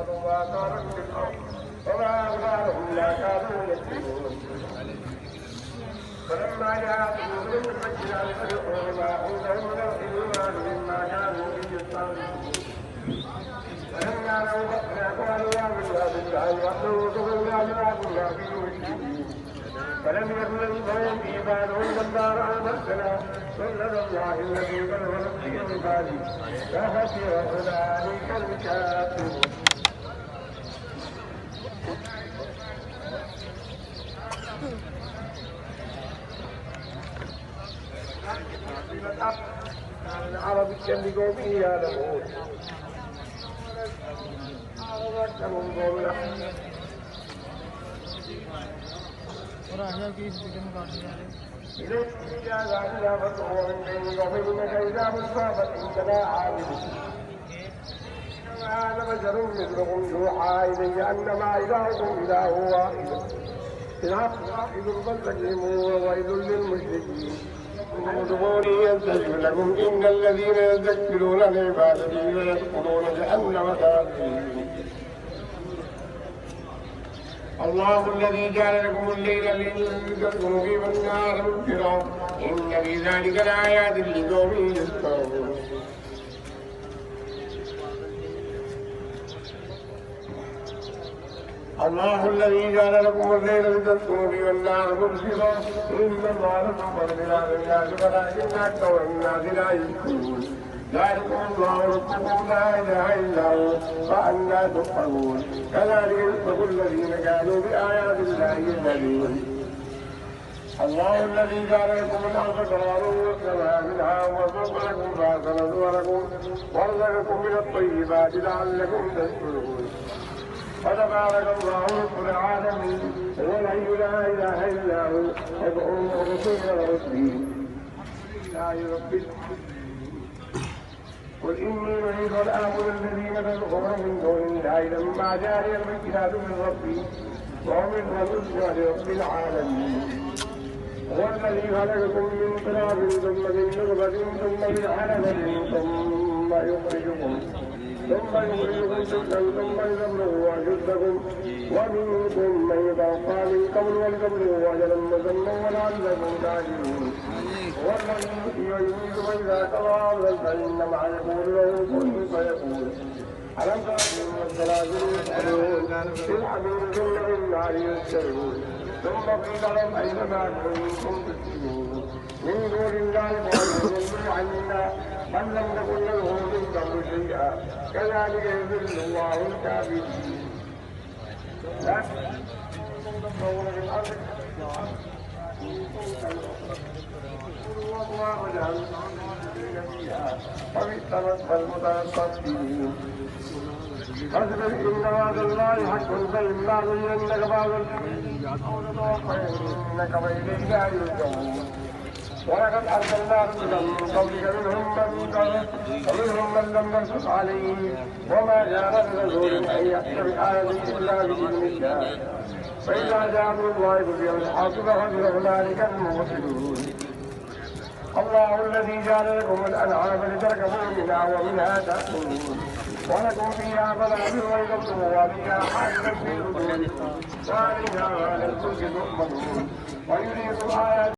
وأبصروا ما كانوا في الأرض وما أغناهم لا كانوا يكسبون فلما جاءتهم بالبينات فرحوا بما عندهم من الإيمان مما كانوا به يستهزئون فلما لو بقنا قالوا آمنا بالله وحده وكفرنا بما كنا به مشركين فلم يكن لهم إيمانهم لما رأوا بأسنا سنة الله التي قد خلت في عباده فخسر أولئك الكافرون العرب يجلقوا به يعلمون هذا بشر مثلكم يوحى إلي أنما إلهكم إله واحد الحق واحد فاستقيموا وويل للمشركين ادخلوا يستجب لكم إن الذين يستكبرون عن عبادتي ويدخلون جهنم داخلين الله الذي جعل لكم الليل لتسكنوا فيه والنهار مبصرا إن في ذلك لآيات لقوم يسمعون الله الذي جعل لكم الليل لتسكنوا فيه والنهار مبصرا إن الله لكم فضل على الناس ولكن أكثر الناس لا يشكرون ذلكم الله ربكم لا إله إلا هو فأنى تؤفكون كذلك يؤفك الذين كانوا بآيات الله يجحدون الله الذي جعل لكم الأرض قرارا والسماء منها وسخر لكم فأحسن صوركم ورزقكم من الطيبات لعلكم تشكرون فتبارك الله رب العالمين هو الحي لا إله إلا هو ادعوه مخلصين له الدين لله رب العالمين قل إني نهيت أن أعبد الذين تدعون من دون الله لما جاءني البينات من ربي وأمرت أن أسجد لرب العالمين هو الذي خلقكم من تراب ثم من نطفة ثم من علقة ثم يخرجكم طفلا ثم لتبلغوا أشدكم ومنكم من يتوفى من قبل ولتبلغوا أجلا مسمى ولعلكم تعقلون هو الذي يحيي ويميت فإذا قضى أمرا فإنما يقول له كن فيكون ألم تر أن الزلازل يسألون في الحميم ثم في النار يسألون ثم قيل لهم أينما كنتم تسجدون من دون الله معرضون عنا من لم تكن له من قبل شيئا كذلك يذل الله الكافرين والله جعل فيها وبئس مثوى المتكبرين فاصبر إن وعد الله حق فإما نرينك بعض الذي أو نتوفينك وإلينا يرجعون ولقد أرسلنا رسلا من قبلك ومنهم من لم نقصص عليه وما كان لرسول أن يأتي بآية إلا بإذن الله فإذا جاء أمر الله قضي الحق فخسر هنالك المبطلون الله الذي جعل لكم الأنعام لتركبوا منها ومنها تأكلون ولكم فيها منافع ولكم وفيها حاجة في الصدور وعليها وعلى الفلك تؤمنون ويريد الآيات